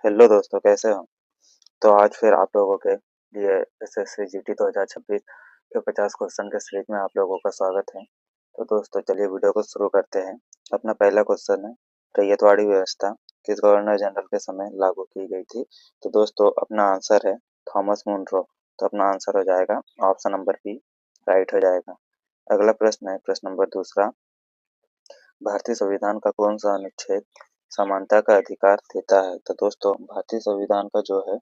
Hello दोस्तों, कैसे हो? तो आज फिर आप लोगों के लिए एसएससी जीटी 2026 के 50 क्वेश्चन के सीरीज में आप लोगों का स्वागत है। तो दोस्तों चलिए वीडियो को शुरू करते हैं। अपना पहला क्वेश्चन है, रैयतवाड़ी व्यवस्था किस गवर्नर जनरल के समय लागू की गई थी? तो दोस्तों अपना आंसर है थॉमस मुनरो। तो अपना आंसर हो जाएगा ऑप्शन नंबर बी, राइट हो जाएगा। अगला प्रश्न है प्रश्न नंबर दूसरा, भारतीय संविधान का कौन सा अनुच्छेद समानता का अधिकार देता है? तो दोस्तों भारतीय संविधान का जो है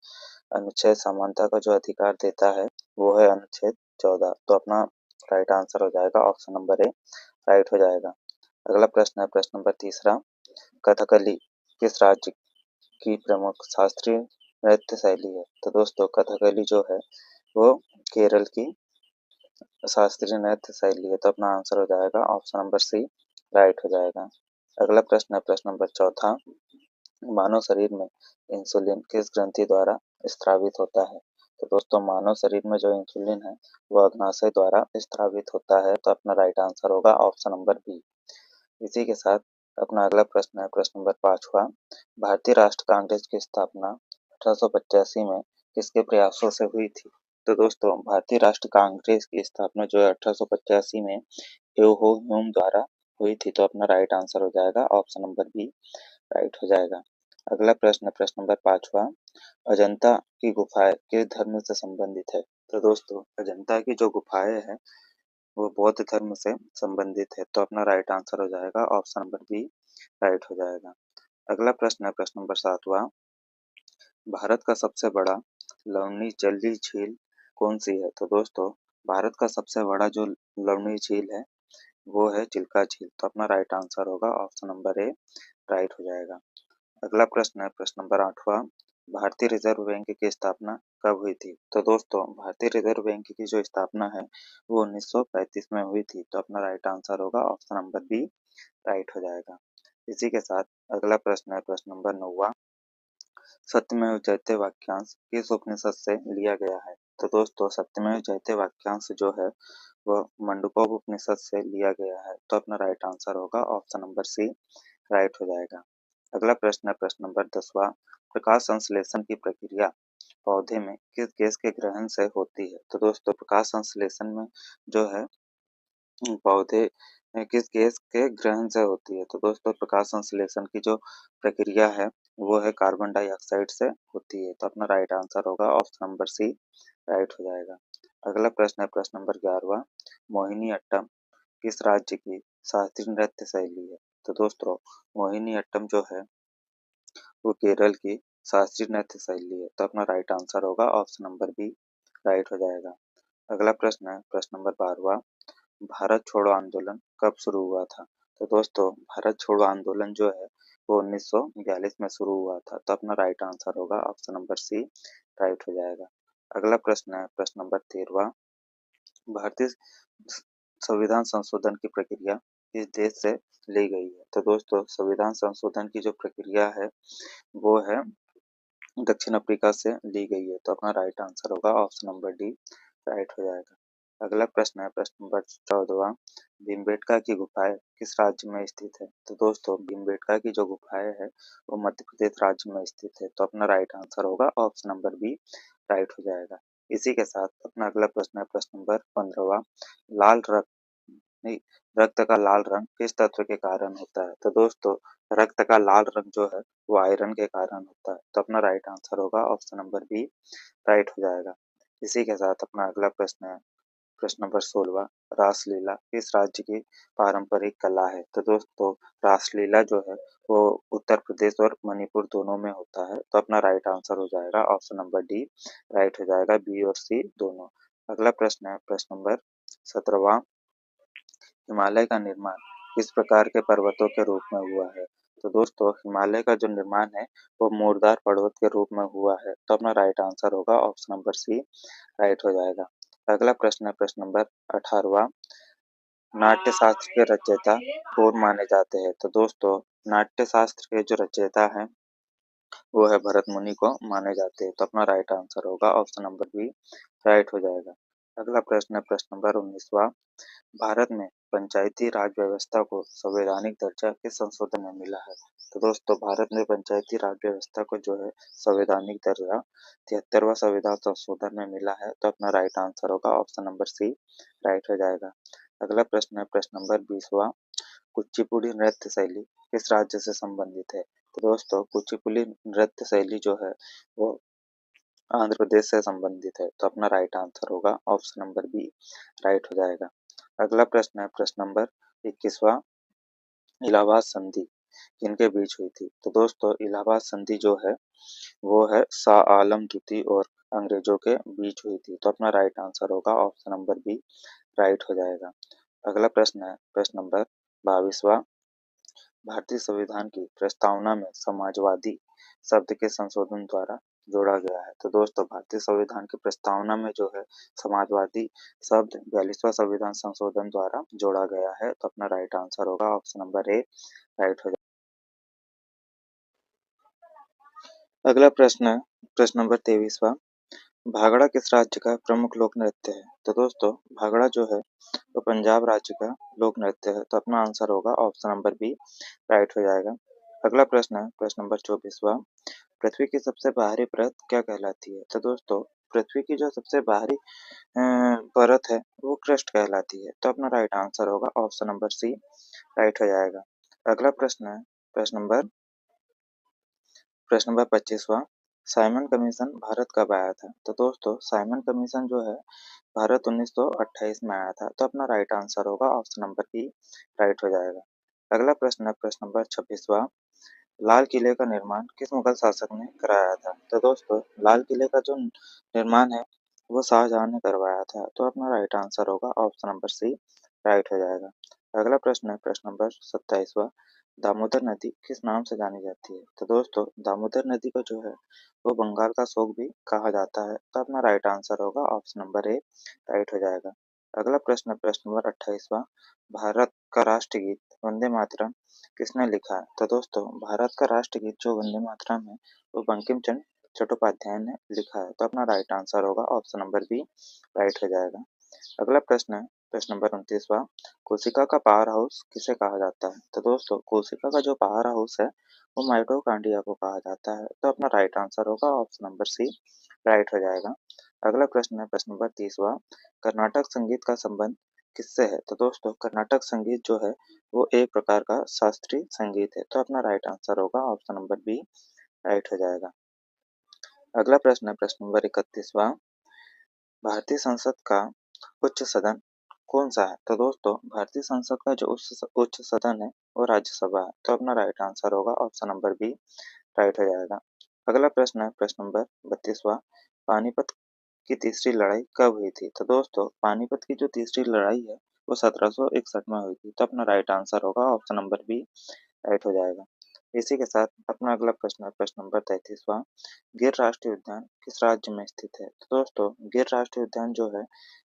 अनुच्छेद समानता का जो अधिकार देता है वो है अनुच्छेद 14। तो अपना राइट आंसर हो जाएगा ऑप्शन नंबर ए, राइट हो जाएगा। अगला प्रश्न है प्रश्न नंबर तीसरा, कथकली किस राज्य की प्रमुख शास्त्रीय नृत्य शैली है? तो दोस्तों कथकली जो है वो केरल की शास्त्रीय नृत्य शैली है। तो अपना आंसर हो जाएगा ऑप्शन नंबर सी, राइट हो जाएगा। अगला प्रश्न है प्रश्न नंबर चौथा, मानव शरीर में इंसुलिन किस ग्रंथि द्वारा स्रावित होता है? तो दोस्तों मानव शरीर में जो इंसुलिन है वो अग्नाशय द्वारा स्रावित होता है। तो अपना राइट आंसर होगा ऑप्शन नंबर बी। इसी के साथ अपना अगला प्रश्न है प्रश्न नंबर पांचवा, भारतीय राष्ट्र कांग्रेस की स्थापना 1885 में किसके प्रयासों से हुई थी? तो दोस्तों भारतीय राष्ट्र कांग्रेस की स्थापना जो है 1885 में एओ ह्यूम द्वारा हुई थी। तो अपना राइट आंसर हो जाएगा ऑप्शन नंबर बी, राइट हो जाएगा। अगला प्रश्न प्रश्न नंबर पांचवा, अजंता की गुफाएं किस धर्म से संबंधित है? तो दोस्तों अजंता की जो गुफाएं हैं वो बौद्ध धर्म से संबंधित है। तो अपना राइट आंसर हो जाएगा ऑप्शन नंबर बी, राइट हो जाएगा। अगला प्रश्न है प्रश्न नंबर सातवां, भारत का सबसे बड़ा लवणीय जलीय झील कौन सी है? तो दोस्तों भारत का सबसे बड़ा जो लवणीय झील है वो है चिल्का झील। तो अपना राइट आंसर होगा ऑप्शन नंबर ए, राइट हो जाएगा। अगला प्रश्न है प्रश्न नंबर आठवां, भारतीय रिजर्व बैंक की स्थापना कब हुई थी? तो दोस्तों भारतीय रिजर्व बैंक की जो स्थापना है वो 1935 में हुई थी। तो अपना राइट आंसर होगा ऑप्शन नंबर बी, राइट हो जाएगा। इसी के साथ अगला प्रश्न है प्रश्न नंबर 9वां, सत्यमेव जयते वाक्यांश किस उपनिषद से लिया गया है? तो दोस्तों सत्यमेव जयते वाक्यांश जो है वह मंडूकौव उपनिषद से लिया गया है। तो अपना राइट आंसर होगा ऑप्शन नंबर सी, राइट हो जाएगा। अगला प्रश्न है प्रश्न नंबर 10वां, प्रकाश संश्लेषण की प्रक्रिया पौधे में किस गैस के ग्रहण से होती है? तो दोस्तों प्रकाश संश्लेषण में जो है पौधे किस गैस के ग्रहण से होती है? तो दोस्तों प्रकाश संश्लेषण की जो प्रक्रिया है वो है कार्बन डाइऑक्साइड से होती है। तो अपना राइट आंसर होगा ऑप्शन नंबर सी, राइट हो जाएगा। अगला प्रश्न है प्रश्न नंबर 11वां, मोहिनी अट्टम किस राज्य की शास्त्रीय नृत्य शैली है? तो दोस्तों मोहिनी अट्टम जो है वो केरल की शास्त्रीय नृत्य शैली है। तो अपना राइट आंसर होगा ऑप्शन नंबर बी, राइट हो जाएगा। अगला प्रश्न है प्रश्न नंबर 12वां, भारत छोड़ो आंदोलन कब शुरू हुआ था? तो दोस्तों भारत छोड़ो आंदोलन जो है वो 1942 में शुरू हुआ था। तो अपना राइट आंसर होगा ऑप्शन नंबर सी, राइट हो जाएगा। अगला प्रश्न है प्रश्न नंबर 13वां, भारतीय संविधान संशोधन की प्रक्रिया किस देश से ली गई है? तो दोस्तों संविधान संशोधन की जो प्रक्रिया है वो है दक्षिण अफ्रीका से ली गई है। तो अपना राइट आंसर होगा ऑप्शन नंबर डी, राइट हो जाएगा। अगला प्रश्न है प्रश्न नंबर 14वां, भीमबेटका की गुफाएं किस राज्य में स्थित है? तो दोस्तों भीमबेटका की जो गुफाएं है वो मध्य प्रदेश राज्य में स्थित है। तो अपना राइट आंसर होगा ऑप्शन नंबर बी, राइट हो जाएगा। इसी के साथ अपना अगला प्रश्न है प्रश्न नंबर 15वां, लाल रक्त नहीं, रक्त का लाल रंग किस तत्व के कारण होता है? तो दोस्तों रक्त का लाल रंग जो है वो आयरन के कारण होता है। तो अपना राइट आंसर होगा ऑप्शन नंबर बी, राइट हो जाएगा। इसी के साथ अपना अगला प्रश्न है प्रश्न नंबर 16वां, रासलीला किस राज्य की पारंपरिक कला है? तो दोस्तों रासलीला जो है वो उत्तर प्रदेश और मणिपुर दोनों में होता है। तो अपना राइट आंसर हो जाएगा ऑप्शन नंबर डी, राइट हो जाएगा, बी और सी दोनों। अगला प्रश्न है प्रश्न नंबर 17वां, हिमालय का निर्माण किस प्रकार के पर्वतों के रूप में हुआ है? तो दोस्तों हिमालय का जो निर्माण है वो मोरदार पर्वत के रूप में हुआ है। तो अपना राइट आंसर होगा ऑप्शन नंबर सी, राइट हो जाएगा। अगला प्रश्न है प्रश्न नंबर 18वां, नाट्य शास्त्र के रचयिता कौन माने जाते हैं? तो दोस्तों नाट्य शास्त्र के जो रचयिता हैं वो है भरत मुनि को माने जाते हैं। तो अपना राइट आंसर होगा ऑप्शन नंबर बी, राइट हो जाएगा। अगला प्रश्न है प्रश्न नंबर 19वां, भारत में पंचायती राज व्यवस्था को संवैधानिक दर्जा किस संशोधन में मिला है? तो दोस्तों भारत में पंचायती राज व्यवस्था को जो है संवैधानिक दर्जा 73वां संविधान संशोधन में मिला है। तो अपना राइट आंसर होगा ऑप्शन नंबर सी राइट हो जाएगा। अगला प्रश्न है प्रश्न नंबर 20वां। कुचिपुड़ी नृत्य शैली किस राज्य से संबंधित है? तो दोस्तों कुचिपुड़ी नृत्य शैली जो है वो आंध्र प्रदेश से संबंधित है। तो अपना राइट आंसर होगा ऑप्शन नंबर बी राइट हो जाएगा। अगला प्रश्न है प्रश्न नंबर 21वां। इलाहाबाद संधि किनके बीच हुई थी? तो दोस्तों इलाहाबाद संधि जो है वो है शाह आलम द्वितीय और अंग्रेजों के बीच हुई थी। तो अपना राइट आंसर होगा ऑप्शन नंबर बी राइट हो जाएगा। अगला प्रश्न है प्रश्न नंबर 22वां। भारतीय संविधान की प्रस्तावना में समाजवादी शब्द के संशोधन द्वारा जोड़ा गया है। तो दोस्तों भारतीय संविधान की प्रस्तावना में जो है समाजवादी शब्द 42वां संविधान संशोधन द्वारा जोड़ा गया है। तो अपना राइट आंसर होगा ऑप्शन नंबर ए राइट हो जाएगा। अगला प्रश्न है प्रश्न नंबर 23वां। भांगड़ा किस राज्य का प्रमुख लोक नृत्य है? तो दोस्तों भांगड़ा जो है वो पंजाब राज्य का लोक नृत्य है। तो अपना आंसर होगा ऑप्शन नंबर बी राइट हो जाएगा। अगला प्रश्न है प्रश्न नंबर 24वां। पृथ्वी की सबसे बाहरी परत क्या कहलाती है? तो दोस्तों पृथ्वी की जो सबसे बाहरी परत है वो क्रस्ट कहलाती है। तो अपना राइट आंसर होगा ऑप्शन नंबर सी राइट हो जाएगा। अगला प्रश्न है प्रश्न नंबर 25वां। साइमन कमीशन भारत कब आया था? तो दोस्तों साइमन कमीशन जो है भारत 1928 में आया था। तो अपना राइट आंसर होगा ऑप्शन नंबर बी राइट हो जाएगा। अगला प्रश्न है प्रश्न नंबर 26वां। लाल किले का निर्माण किस मुगल शासक ने कराया था? तो दोस्तों लाल किले का जो निर्माण है वो शाहजहां ने करवाया था। तो अपना राइट आंसर होगा ऑप्शन नंबर सी राइट हो जाएगा। अगला प्रश्न है प्रश्न नंबर 27वां। दामोदर नदी किस नाम से जानी जाती है? तो दोस्तों दामोदर नदी को जो है वो बंगाल का शोक भी कहा जाता है। तो अपना राइट आंसर होगा ऑप्शन नंबर ए राइट हो जाएगा। अगला प्रश्न है प्रश्न नंबर 28वां। भारत का राष्ट्रगीत वंदे मातरम किसने लिखा है? तो दोस्तों भारत का राष्ट्रगीत जो वंदे मातरम है वो बंकिम चंद्र चट्टोपाध्याय ने लिखा है। तो अपना राइट आंसर होगा ऑप्शन नंबर बी राइट हो जाएगा। अगला प्रश्न है प्रश्न नंबर 29वां। कोशिका का पावर हाउस किसे कहा जाता है? तो दोस्तों कोशिका का जो पावर हाउस है वो माइटोकॉन्ड्रिया को कहा जाता है। तो अपना राइट आंसर होगा ऑप्शन नंबर सी राइट हो जाएगा। अगला प्रश्न है प्रश्न नंबर 30वां। कर्नाटक संगीत का संबंध किससे है? तो दोस्तों कर्नाटक संगीत जो है वो एक प्रकार का शास्त्रीय संगीत है। तो अपना राइट आंसर होगा ऑप्शन नंबर बी राइट हो जाएगा। अगला प्रश्न है प्रश्न नंबर 31वां। भारतीय संसद का उच्च सदन कौन सा है? तो दोस्तों भारतीय संसद का जो उच्च सदन है वो राज्यसभा है। तो अपना राइट आंसर होगा ऑप्शन नंबर बी राइट हो जाएगा। अगला प्रश्न है प्रश्न नंबर 32वां। पानीपत की तीसरी लड़ाई कब हुई थी? तो दोस्तों पानीपत की जो तीसरी लड़ाई है वो 1761 में हुई थी। तो अपना राइट आंसर होगा ऑप्शन नंबर बी राइट हो जाएगा। इसी के साथ अपना अगला प्रश्न है प्रश्न नंबर 33वां। गिर राष्ट्रीय उद्यान किस राज्य में स्थित है? तो दोस्तों गिर राष्ट्रीय उद्यान जो है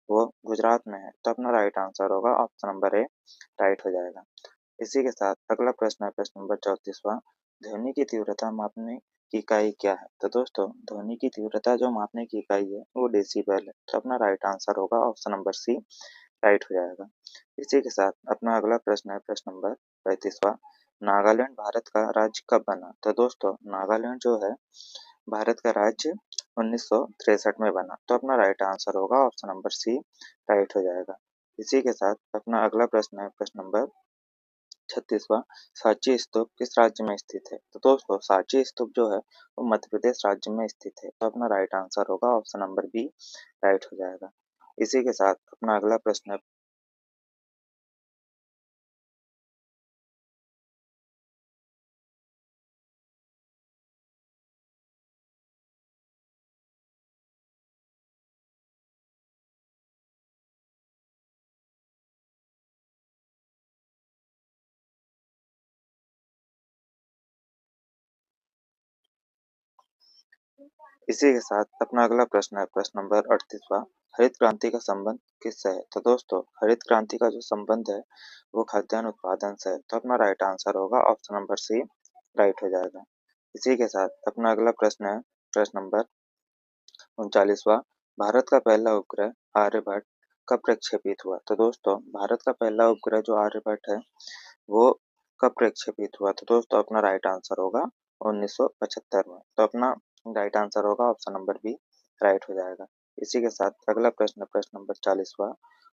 वो गुजरात में है। तो अपना राइट आंसर होगा ऑप्शन नंबर ए राइट हो जाएगा। इसी के साथ अगला प्रश्न है प्रश्न नंबर 34वां। ध्वनि की तीव्रता मापने की इकाई क्या है? तो दोस्तों ध्वनि की तीव्रता जो मापने की इकाई है वो डेसिबल है। तो अपना राइट आंसर होगा ऑप्शन नंबर सी राइट हो जाएगा। इसी के साथ अपना अगला प्रश्न है प्रश्न नंबर 35वां। नागालैंड भारत का राज्य कब बना? तो दोस्तों नागालैंड जो है भारत का राज्य 1963 में बना। तो अपना राइट आंसर होगा ऑप्शन नंबर सी राइट हो जाएगा। इसी के साथ अपना अगला प्रश्न है प्रश्न नंबर 36वां। सांची स्तूप किस राज्य में स्थित है? तो दोस्तों सांची स्तूप जो है वो मध्य प्रदेश राज्य में स्थित है। तो अपना राइट आंसर होगा ऑप्शन नंबर बी राइट हो जाएगा। इसी के साथ अपना अगला प्रश्न है इसी के साथ अपना अगला प्रश्न है प्रश्न नंबर 38वां। हरित क्रांति का संबंध किससे है? तो दोस्तों हरित क्रांति का जो संबंध है वो खाद्यान्न उत्पादन से है। तो अपना राइट आंसर होगा ऑप्शन नंबर सी राइट हो जाएगा। इसी के साथ अपना अगला प्रश्न है प्रश्न नंबर 39वां। भारत का पहला उपग्रह आर्यभट्ट कब प्रक्षेपित हुआ? तो दोस्तों भारत का पहला उपग्रह जो आर्यभट्ट है वो कब प्रक्षेपित हुआ? तो दोस्तों अपना राइट आंसर होगा 1975 में। तो अपना राइट आंसर होगा ऑप्शन नंबर बी राइट हो जाएगा। इसी के साथ अगला प्रश्न प्रश्न नंबर 40वां,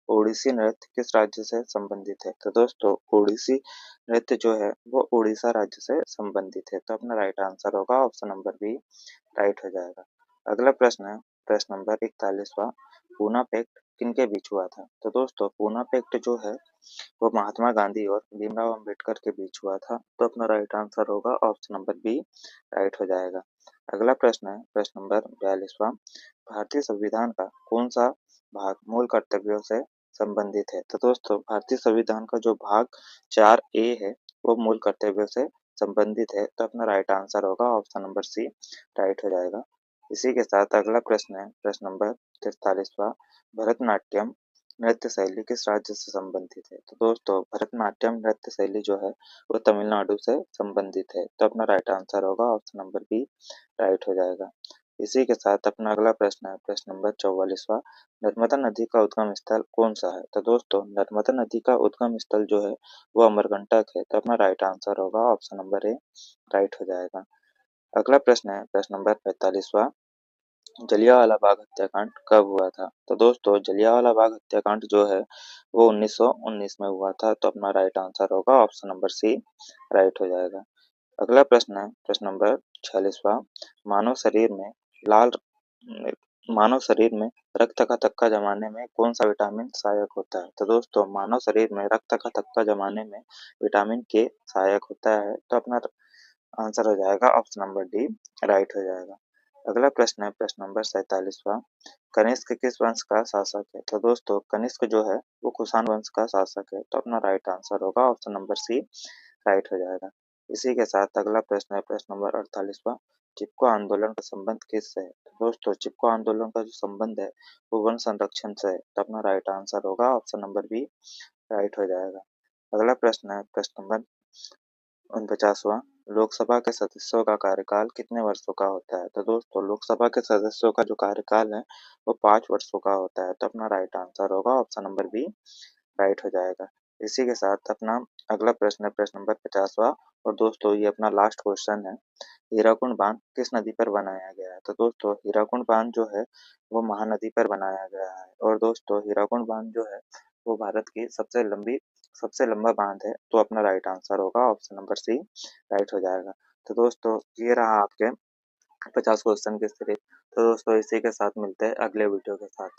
ओडिसी नृत्य किस राज्य से संबंधित है? तो दोस्तों ओडिसी नृत्य जो है वो उड़ीसा राज्य से संबंधित है। तो अपना राइट आंसर होगा ऑप्शन नंबर बी राइट हो जाएगा। अगला प्रश्न है प्रश्न नंबर 41वां, पूना पैक्ट किनके बीच हुआ था? तो दोस्तों पूना पैक्ट जो है वो महात्मा गांधी और भीमराव अंबेडकर के बीच हुआ था। तो अपना राइट आंसर होगा ऑप्शन नंबर बी राइट हो जाएगा। अगला प्रश्न है प्रश्न नंबर 42वां, भारतीय संविधान का कौन सा भाग मूल कर्तव्यों से संबंधित है? तो दोस्तों भारतीय संविधान का जो भाग 4 ए है वो मूल कर्तव्यों से संबंधित है। तो अपना राइट आंसर होगा ऑप्शन नंबर सी राइट हो जाएगा। इसी के साथ अगला प्रश्न है प्रश्न नंबर 43वां, भरतनाट्यम नृत्य शैली किस राज्य से संबंधित है? तो दोस्तों भरतनाट्यम नृत्य शैली जो है वो तमिलनाडु से संबंधित है। तो अपना राइट आंसर होगा ऑप्शन नंबर बी राइट हो जाएगा। इसी के साथ अपना अगला प्रश्न है प्रश्न नंबर 44वां, नर्मदा नदी का उद्गम स्थल कौन सा है? तो दोस्तों नर्मदा नदी का उद्गम स्थल जो है वो अमरकंटक है। तो अपना राइट आंसर होगा ऑप्शन नंबर ए राइट हो जाएगा। अगला प्रश्न है प्रश्न नंबर 45वां, जलियांवाला बाग हत्याकांड कब हुआ था? तो दोस्तों जलियांवाला बाग हत्याकांड जो है वो 1919 में हुआ था। तो अपना राइट आंसर होगा ऑप्शन नंबर सी राइट हो जाएगा। अगला प्रश्न है प्रश्न नंबर 46वां, मानव शरीर में लाल मानव शरीर में रक्त का थक्का जमाने में कौन सा विटामिन सहायक होता है? तो दोस्तों मानव शरीर में रक्त का थक्का जमाने में विटामिन के सहायक होता है। तो अपना आंसर हो जाएगा ऑप्शन नंबर डी राइट हो जाएगा। अगला प्रश्न है प्रश्न नंबर 47वां, कनिष्क किस वंश का शासक है? तो दोस्तों कनिष्क जो है वो कुषाण वंश का शासक है। तो अपना राइट आंसर होगा ऑप्शन नंबर सी राइट हो जाएगा। इसी के साथ अगला प्रश्न है प्रश्न नंबर 48वां, चिपको आंदोलन का संबंध किससे है? तो दोस्तों चिपको आंदोलन का जो संबंध है वो वन संरक्षण से है। तो अपना राइट आंसर होगा ऑप्शन नंबर बी राइट हो जाएगा। अगला प्रश्न है प्रश्न नंबर 49वां, लोकसभा के सदस्यों का कार्यकाल कितने वर्षों का होता है? तो दोस्तों लोकसभा के सदस्यों का जो कार्यकाल है वो 5 वर्षों का होता है। तो अपना राइट आंसर होगा ऑप्शन नंबर बी राइट हो जाएगा। इसी के साथ अपना अगला प्रश्न है प्रश्न नंबर 50वां, और दोस्तों ये अपना लास्ट क्वेश्चन है, हीराकुंड बांध किस नदी पर बनाया गया है? तो दोस्तों हीराकुंड बांध जो है वो महानदी पर बनाया गया है। और दोस्तों हीराकुंड बांध जो है वो भारत की सबसे लंबा बांध है। तो अपना राइट आंसर होगा ऑप्शन नंबर सी राइट हो जाएगा। तो दोस्तों ये रहा आपके 50 क्वेश्चन की सीरीज। तो दोस्तों इसी के साथ मिलते हैं अगले वीडियो के साथ।